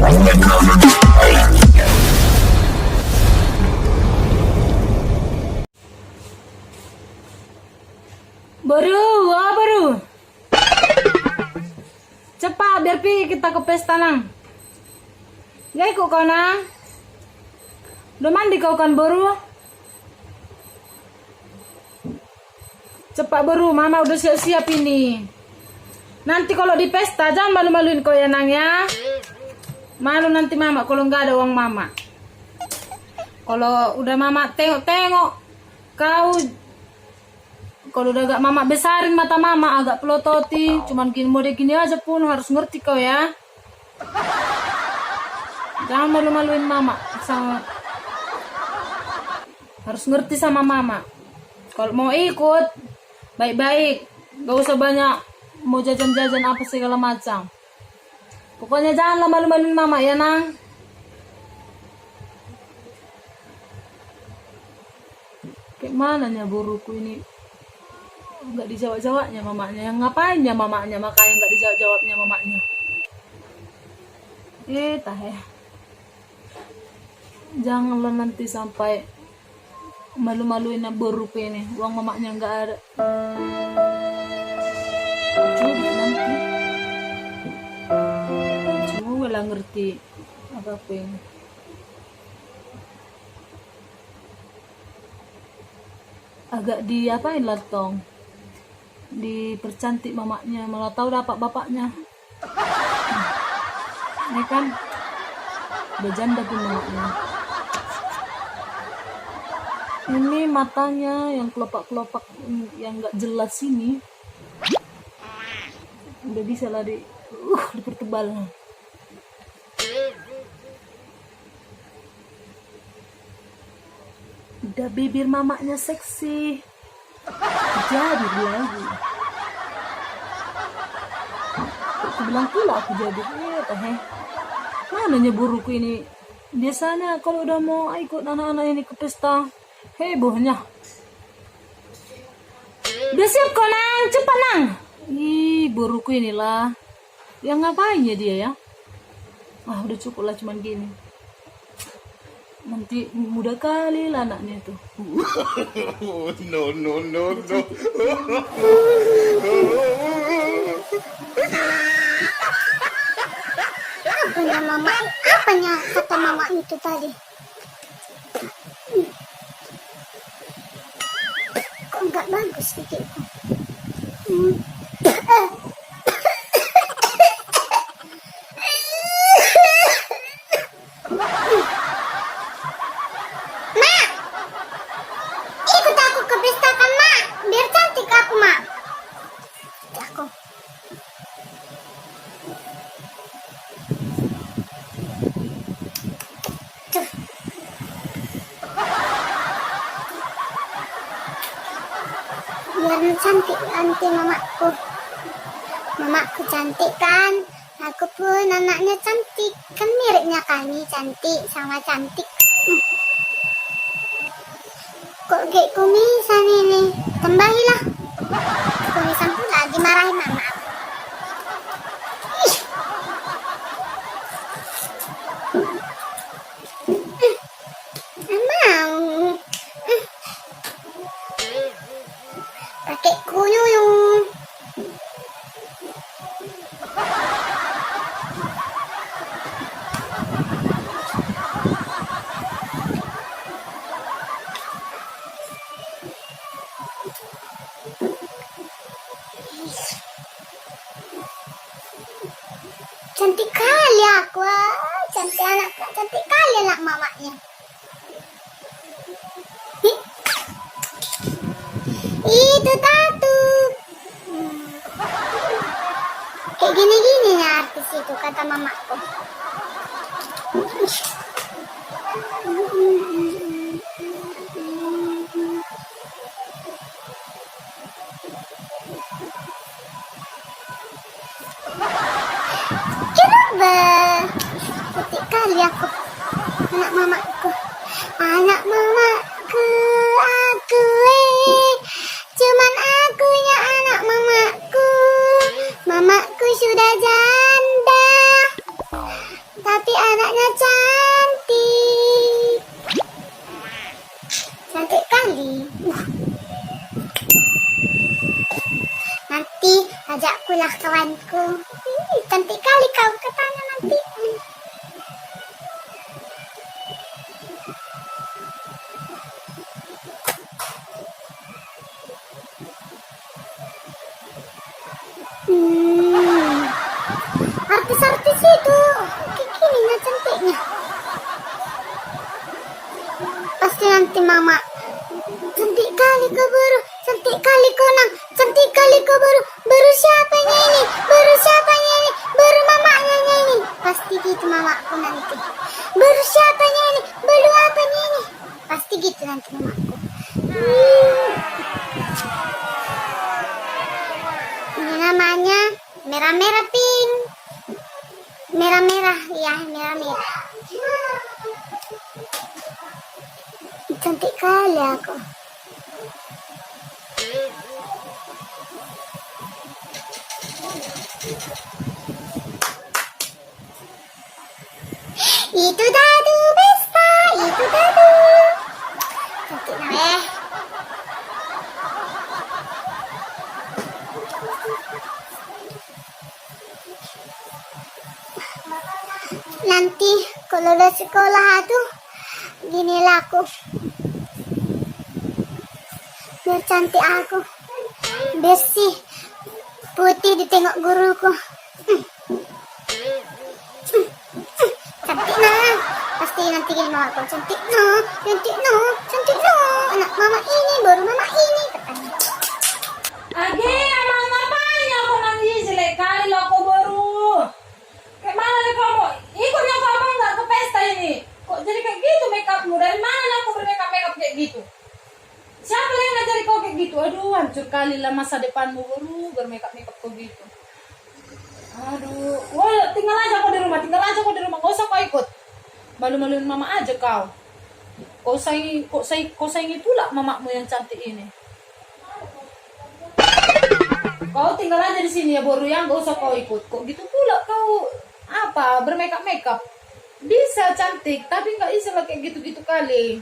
Baru. Cepat biar kita ke pesta nang. Ya ikut kau nang. Udah mandi kau kan baru? Cepat baru, mama udah siap-siap ini. Nanti kalau di pesta jangan malu-maluin kau ya nang ya. Malu nanti mama kalau nggak ada uang mama. Kalau udah mama tengok-tengok kau, kalau udah gak mama besarin mata mama agak pelototi, cuman gini mode gini aja pun harus ngerti kau ya. Jangan malu-maluin mama, harus ngerti sama mama. Kalau mau ikut baik-baik, gak usah banyak mau jajan-jajan apa segala macam. Pokoknya janganlah malu-maluin mama ya nang. Kayak mananya buruku ini nggak dijawab-jawabnya mamanya. Yang ngapain ya mamanya, makanya nggak dijawab-jawabnya mamanya. Tah ya, janganlah nanti sampai malu-maluin buruku ini. Uang mamanya nggak ada. Coba nanti coba lah ngerti apa ini. Agak diapain lah tong, dipercantik mamanya, malah tahu dapat bapaknya. Ini kan berjanda pun mamanya. Ini matanya yang kelopak-kelopak yang nggak jelas ini udah bisa lah dipertebal. Udah bibir mamanya seksi, jadi lagi. Aku bilang pula aku jadi. Mananya buruku ini. Biasanya kalau udah mau ikut anak-anak ini ke pesta, hebohnya. Udah siap kok nang, cepat nang. Ih, buruku inilah. Yang ngapain ya dia ya? Udah cukup lah cuman gini. Nanti muda kali lah anaknya itu. No. Apanya kata mama itu tadi? Kok nggak bagus pikirku? Biar cantik nanti mamaku cantik kan, aku pun anaknya cantik kan, miripnya kami, cantik sama cantik. Kok kayak kumisan ini, tambahilah kumisan pula, dimarahin mama. Pakai kuyuyung. Cantik kali aku, cantik kali anak mamanya. Itu tatu. Kayak gini-gini ya artis itu kata mamaku. Kenapa? Putih kali aku. Anak mamaku. Anak mamaku, aku cuman akunya anak mamaku. Mamaku sudah janda, tapi anaknya cantik. Cantik kali. Nanti ajak pulang kawanku. Cantik kali kau katanya nanti. Artis-artis itu kekininya cantiknya. Pasti nanti mama, cantik kali kau baru, cantik kali kau nang, cantik kali kau baru, baru siapanya ini, baru siapanya ini, baru mamanya ini. Pasti gitu mamaku nanti. Baru siapanya ini, baru apanya ini. Pasti gitu nanti mamaku. Ini namanya merah-merah pink. Merah-merah, ya merah-merah. Cantik kali aku. Itu dadu pesta, itu dadu. Cantik nah Nanti kalau udah sekolah tuh ginilah aku. Biar cantik aku, bersih, putih ditengok guruku. Cantik nah, pasti nanti gini mama aku. Cantik no, cantik no, cantik no. Anak mama ini, baru mama ini katanya. Age, emang ngapain aku nanti jelek kali lo aku baru. Kayak mana nih kamu? Ikutnya kamu nggak ke pesta ini? Kok jadi kayak gitu makeupmu? Dari mana aku bermakeup kayak gitu? Siapa yang ngajari kau kayak gitu? Aduh, hancur kali lah masa depanmu baru bermakeup kau gitu. Aduh, wah tinggal aja kau di rumah, nggak usah kau ikut. Malu-maluin mama aja kau. Kau saingi pula mamamu yang cantik ini. Kau tinggal aja di sini ya Boru yang, nggak usah kau ikut. Kok gitu pula kau apa bermakeup? Bisa cantik, tapi nggak bisa lah kayak gitu-gitu kali.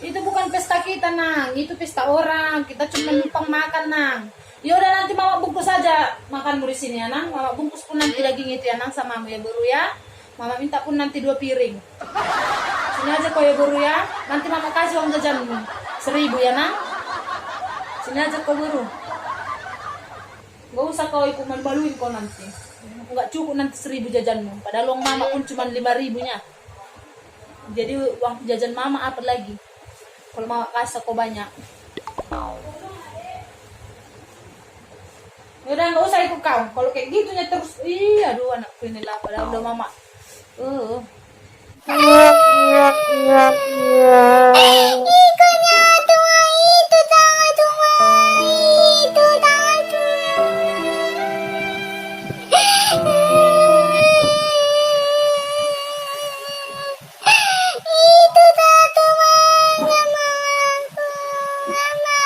Itu bukan pesta kita nang, itu pesta orang. Kita cuma numpang makan nang. Yaudah nanti mama bungkus saja makanmu di sini ya nang. Mama bungkus pun nanti daging itu ya nang sama ya Boru ya. Mama minta pun nanti 2 piring. Sini aja kau ya Boru ya. Nanti mama kasih uang jajanmu 1.000 ya nang. Sini aja kau Boru. Gak usah kau ikut malu-maluin kau nanti. Nggak cukup nanti 1.000 jajanmu. Padahal uang mama pun cuma 5.000-nya. Jadi uang jajan mama apa lagi? Kalau mama kasih kau banyak. Udah nggak usah ikut kau. Kalau kayak gitunya terus, aduh anakku ini lah. Padahal udah mama. Ikannya tua itu tangan tua itu tangan tua. Itu tak teman sama aku, sama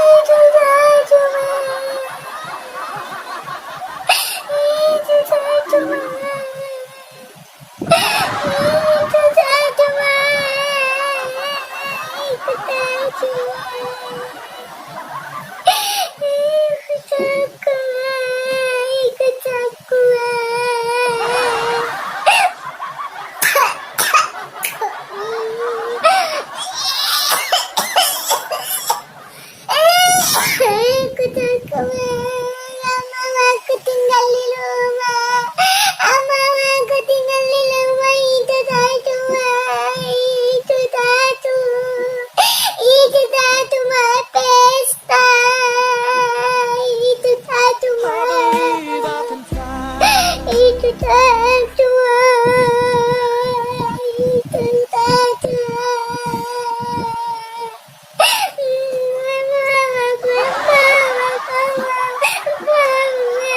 itu tak teman, itu tak teman, itu tak teman,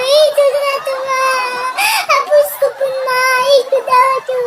itu tak teman. Hapus ko pun ma, ikut aku.